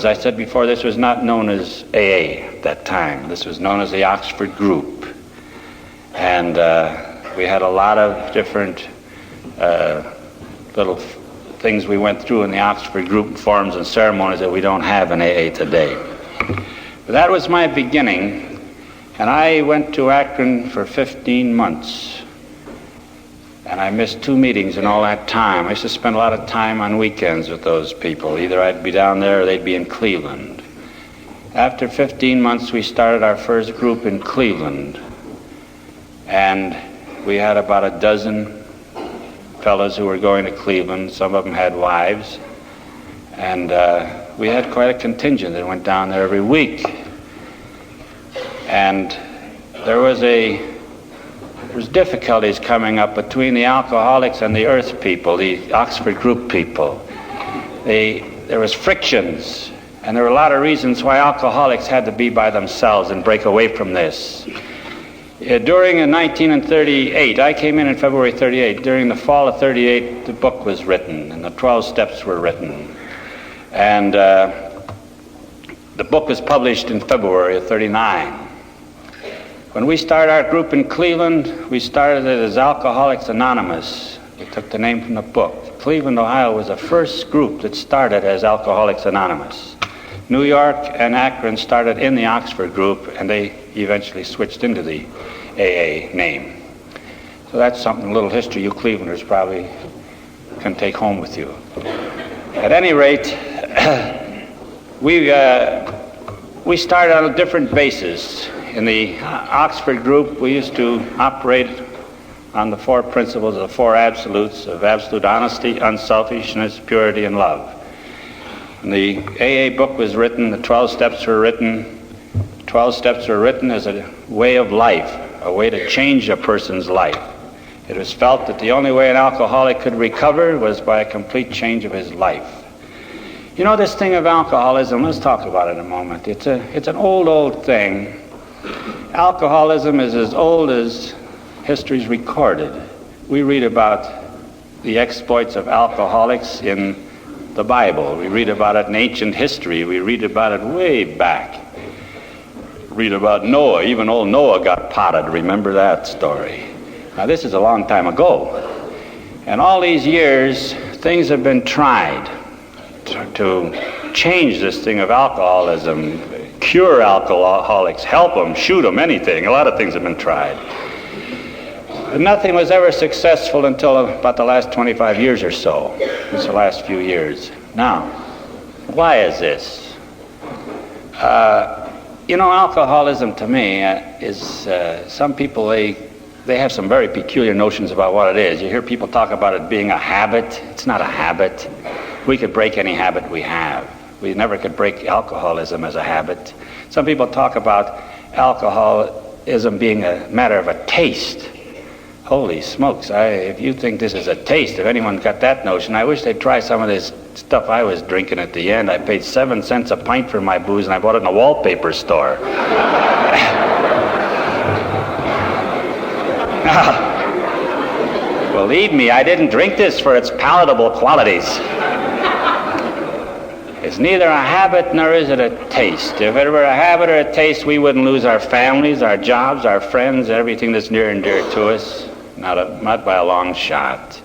As I said before, this was not known as AA at that time. This was known as the Oxford Group. And we had a lot of different little things we went through in the Oxford Group, forms and ceremonies that we don't have in AA today. But that was my beginning, and I went to Akron for 15 months. And I missed 2 meetings in all that time. I used to spend a lot of time on weekends with those people. Either I'd be down there or they'd be in Cleveland. After 15 months, we started our first group in Cleveland. And we had about a dozen fellows who were going to Cleveland. Some of them had wives. And we had quite a contingent that went down there every week. And there was difficulties coming up between the alcoholics and the Earth people, the Oxford Group people. There was frictions, and there were a lot of reasons why alcoholics had to be by themselves and break away from this. During 1938, I came in February 38. During the fall of 38, the book was written, and the 12 steps were written. And the book was published in February of 39. When we started our group in Cleveland, we started it as Alcoholics Anonymous. We took the name from the book. Cleveland, Ohio was the first group that started as Alcoholics Anonymous. New York and Akron started in the Oxford Group, and they eventually switched into the AA name. So that's something, a little history you Clevelanders probably can take home with you. At any rate, we started on a different basis. In the Oxford Group, we used to operate on the 4 principles of the 4 absolutes of absolute honesty, unselfishness, purity, and love. When the AA book was written, the 12 steps were written. 12 steps were written as a way of life, a way to change a person's life. It was felt that the only way an alcoholic could recover was by a complete change of his life. You know, this thing of alcoholism, let's talk about it a moment. It's an old thing. Alcoholism is as old as history's recorded. We read about the exploits of alcoholics in the Bible. We read about it in ancient history. We read about it way back. Read about Noah. Even old Noah got potted. Remember that story? Now, this is a long time ago. And all these years, things have been tried to change this thing of alcoholism, cure alcoholics, help them, shoot them, anything. A lot of things have been tried. But nothing was ever successful until about the last 25 years or so. It's the last few years. Now, why is this? You know, alcoholism to me is, some people, they have some very peculiar notions about what it is. You hear people talk about it being a habit. It's not a habit. We could break any habit we have. We never could break alcoholism as a habit. Some people talk about alcoholism being a matter of a taste. Holy smokes, if you think this is a taste, if anyone got that notion, I wish they'd try some of this stuff I was drinking at the end. I paid 7 cents a pint for my booze, and I bought it in a wallpaper store. Believe me, I didn't drink this for its palatable qualities. It's neither a habit nor is it a taste. If it were a habit or a taste, we wouldn't lose our families, our jobs, our friends, everything that's near and dear to us. Not by a long shot.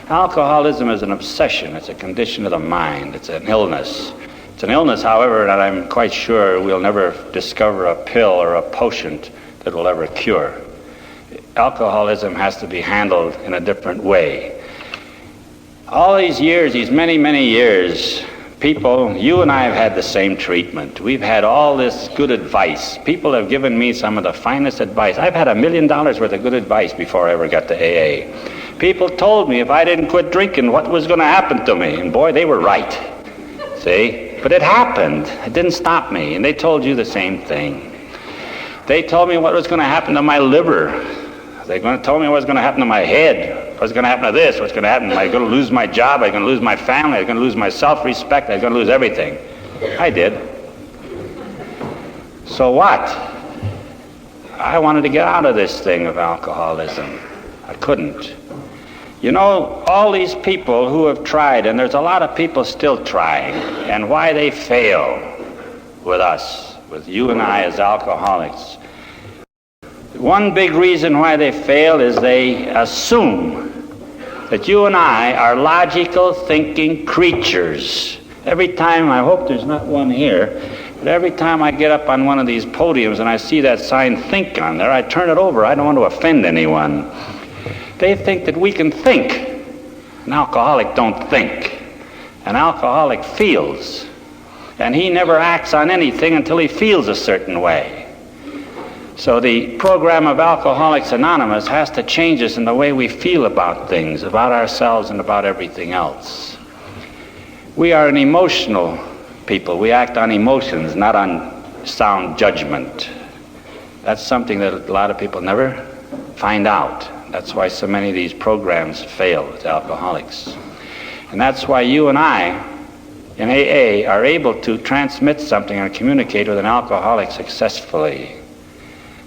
Alcoholism is an obsession. It's a condition of the mind. It's an illness. It's an illness, however, that I'm quite sure we'll never discover a pill or a potion that will ever cure. Alcoholism has to be handled in a different way. All these years, these many, many years, people, you and I have had the same treatment. We've had all this good advice. People have given me some of the finest advice. I've had $1 million worth of good advice before I ever got to AA. People told me if I didn't quit drinking, what was going to happen to me. And boy, they were right. See? But it happened. It didn't stop me. And they told you the same thing. They told me what was going to happen to my liver. They told me what was going to happen to my head. What's going to happen to this? What's going to happen? Am I going to lose my job? Am I going to lose my family? Am I going to lose my self-respect? Am I going to lose everything? I did. So what? I wanted to get out of this thing of alcoholism. I couldn't. You know, all these people who have tried, and there's a lot of people still trying, and why they fail with us, with you and I as alcoholics. One big reason why they fail is they assume that you and I are logical thinking creatures. Every time, I hope there's not one here, but every time I get up on one of these podiums and I see that sign "think" on there, I turn it over. I don't want to offend anyone. They think that we can think. An alcoholic don't think. An alcoholic feels. And he never acts on anything until he feels a certain way. So the program of Alcoholics Anonymous has to change us in the way we feel about things, about ourselves and about everything else. We are an emotional people. We act on emotions, not on sound judgment. That's something that a lot of people never find out. That's why so many of these programs fail with alcoholics. And that's why you and I in AA are able to transmit something and communicate with an alcoholic successfully.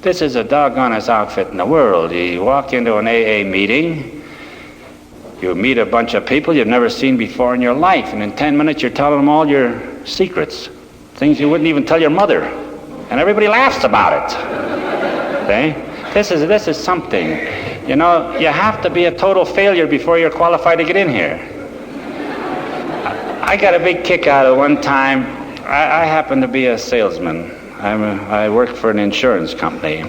This is the doggonest outfit in the world. You walk into an AA meeting, you meet a bunch of people you've never seen before in your life, and in 10 minutes you're telling them all your secrets, things you wouldn't even tell your mother, and everybody laughs about it. Okay? This is something. You know, you have to be a total failure before you're qualified to get in here. I got a big kick out of one time. I happen to be a salesman. I work for an insurance company.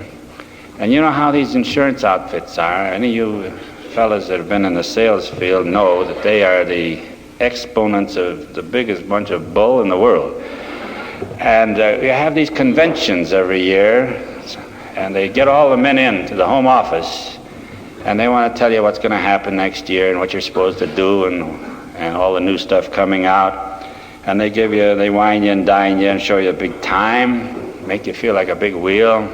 And you know how these insurance outfits are. Any of you fellas that have been in the sales field know that they are the exponents of the biggest bunch of bull in the world. And we have these conventions every year, and they get all the men into the home office, and they want to tell you what's going to happen next year and what you're supposed to do and all the new stuff coming out. And they wine you and dine you and show you a big time, make you feel like a big wheel.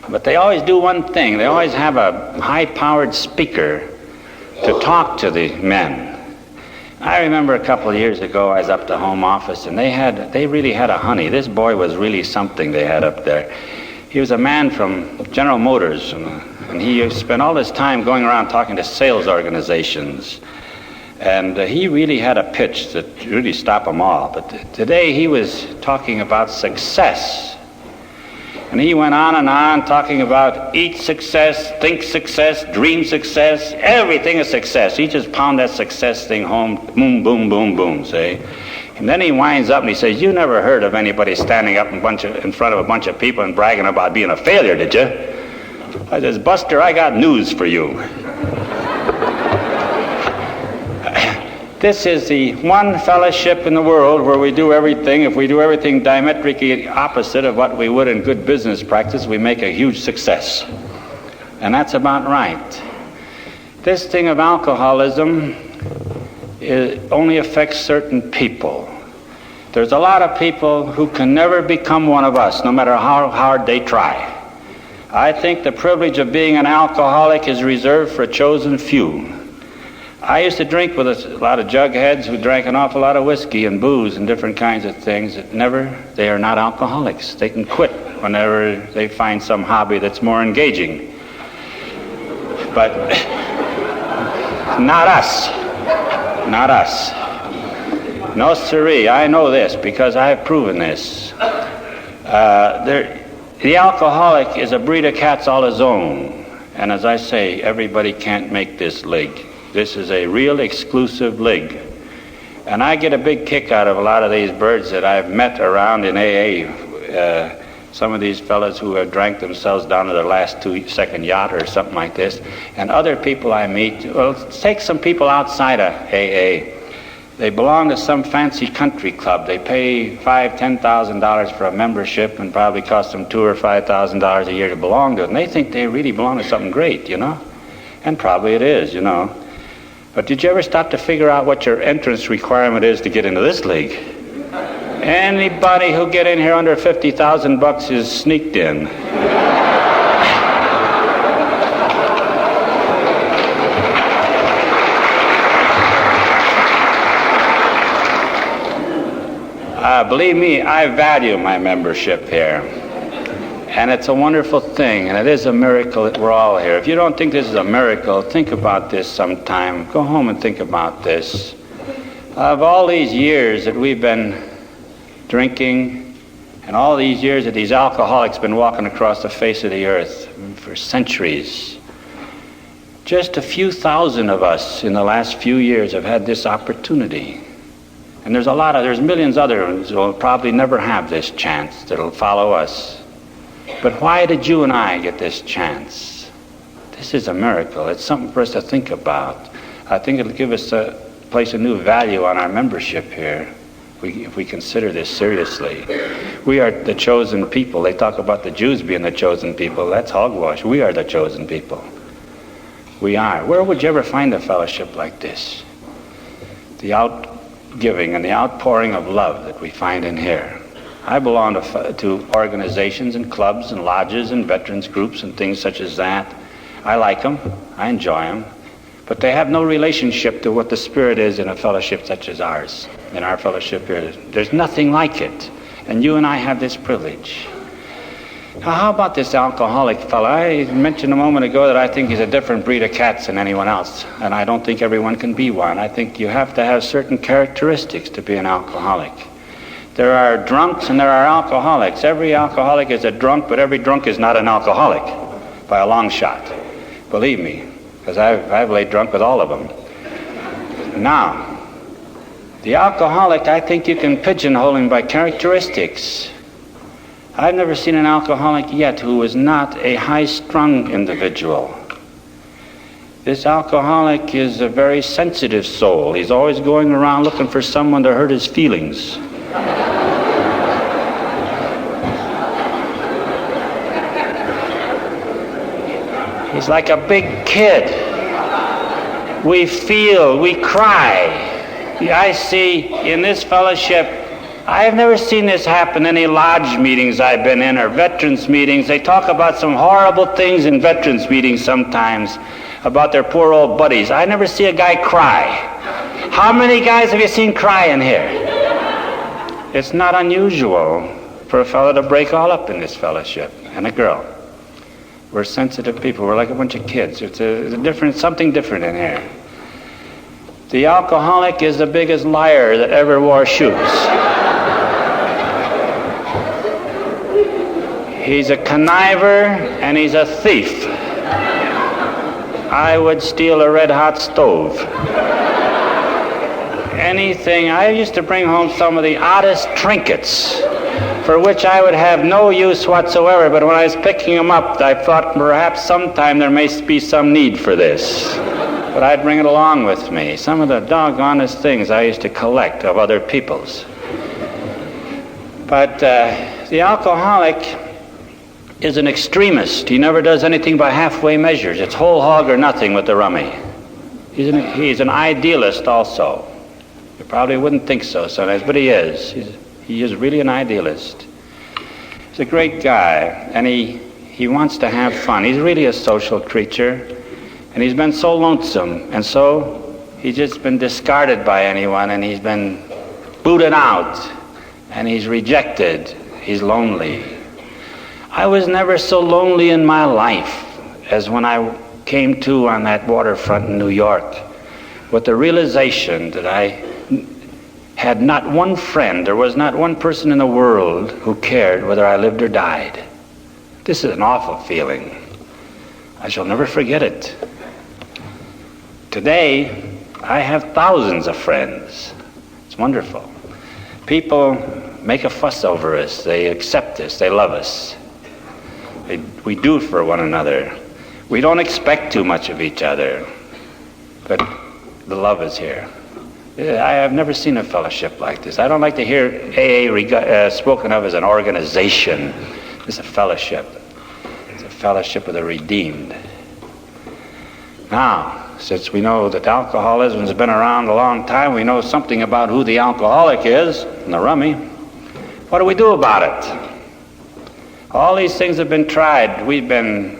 But they always do one thing. They always have a high-powered speaker to talk to the men. I remember a couple of years ago, I was up to home office, and they really had a honey. This boy was really something they had up there. He was a man from General Motors, and he spent all his time going around talking to sales organizations. And he really had a pitch that really stopped them all. But today he was talking about success. And he went on talking about eat success, think success, dream success, everything is success. He just pounded that success thing home, boom, boom, boom, boom, see? And then he winds up and he says, you never heard of anybody standing up in front of a bunch of people and bragging about being a failure, did you? I says, Buster, I got news for you. This is the one fellowship in the world where we do everything. If we do everything diametrically opposite of what we would in good business practice, we make a huge success. And that's about right. This thing of alcoholism only affects certain people. There's a lot of people who can never become one of us, no matter how hard they try. I think the privilege of being an alcoholic is reserved for a chosen few. I used to drink with a lot of jugheads who drank an awful lot of whiskey and booze and different kinds of things. They are not alcoholics. They can quit whenever they find some hobby that's more engaging. But not us. Not us. No siree. I know this because I have proven this. The alcoholic is a breed of cats all his own. And as I say, everybody can't make this league. This is a real exclusive league. And I get a big kick out of a lot of these birds that I've met around in AA. Some of these fellas who have drank themselves down to their last 2-second yacht or something like this. And other people I meet, well, take some people outside of AA. They belong to some fancy country club. They pay $5,000, $10,000 for a membership and probably cost them $2,000 or $5,000 a year to belong to it. And they think they really belong to something great, you know? And probably it is, you know. But did you ever stop to figure out what your entrance requirement is to get into this league? Anybody who get in here under $50,000 is sneaked in. Believe me, I value my membership here. And it's a wonderful thing, and it is a miracle that we're all here. If you don't think this is a miracle, think about this sometime. Go home and think about this. Of all these years that we've been drinking, and all these years that these alcoholics have been walking across the face of the earth for centuries, just a few thousand of us in the last few years have had this opportunity. And there's millions others who will probably never have this chance that'll follow us. But why did you and I get this chance? This is a miracle. It's something for us to think about. I think it'll give us place a new value on our membership here if we consider this seriously. We are the chosen people. They talk about the Jews being the chosen people. That's hogwash. We are the chosen people. We are. Where would you ever find a fellowship like this? The outgiving and the outpouring of love that we find in here. I belong to organizations and clubs and lodges and veterans groups and things such as that. I like them. I enjoy them. But they have no relationship to what the Spirit is in a fellowship such as ours, in our fellowship here. There's nothing like it. And you and I have this privilege. Now, how about this alcoholic fellow? I mentioned a moment ago that I think he's a different breed of cats than anyone else. And I don't think everyone can be one. I think you have to have certain characteristics to be an alcoholic. There are drunks and there are alcoholics. Every alcoholic is a drunk, but every drunk is not an alcoholic by a long shot. Believe me, because I've laid drunk with all of them. Now, the alcoholic, I think you can pigeonhole him by characteristics. I've never seen an alcoholic yet who is not a high-strung individual. This alcoholic is a very sensitive soul. He's always going around looking for someone to hurt his feelings. He's like a big kid. We feel, we cry. I see in this fellowship, I have never seen this happen in any lodge meetings I've been in or veterans meetings. They talk about some horrible things in veterans meetings sometimes about their poor old buddies. I never see a guy cry. How many guys have you seen cry in here? It's not unusual for a fellow to break all up in this fellowship, and a girl. We're sensitive people. We're like a bunch of kids. It's something different in here. The alcoholic is the biggest liar that ever wore shoes. He's a conniver and he's a thief. I would steal a red-hot stove. Anything. I used to bring home some of the oddest trinkets for which I would have no use whatsoever, but when I was picking them up, I thought perhaps sometime there may be some need for this. But I'd bring it along with me. Some of the doggonest things I used to collect of other people's. But the alcoholic is an extremist. He never does anything by halfway measures. It's whole hog or nothing with the rummy. He's an idealist also. You probably wouldn't think so sometimes, but he is. He is really an idealist. He's a great guy, and he wants to have fun. He's really a social creature, and he's been so lonesome, and so he's just been discarded by anyone, and he's been booted out, and he's rejected. He's lonely. I was never so lonely in my life as when I came to on that waterfront in New York with the realization that I had not one friend, there was not one person in the world who cared whether I lived or died. This is an awful feeling. I shall never forget it. Today, I have thousands of friends. It's wonderful. People make a fuss over us. They accept us. They love us. We do for one another. We don't expect too much of each other, but the love is here. I have never seen a fellowship like this. I don't like to hear AA spoken of as an organization. It's a fellowship. It's a fellowship of the redeemed. Now, since we know that alcoholism has been around a long time, we know something about who the alcoholic is, and the rummy. What do we do about it? All these things have been tried. We've been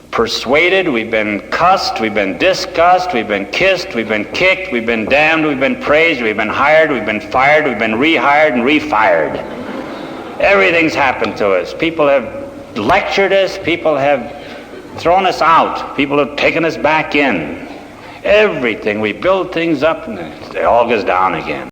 persuaded, we've been cussed, we've been discussed, we've been kissed, we've been kicked, we've been damned, we've been praised, we've been hired, we've been fired, we've been rehired and refired. Everything's happened to us. People have lectured us, people have thrown us out, people have taken us back in. Everything, we build things up and it all goes down again.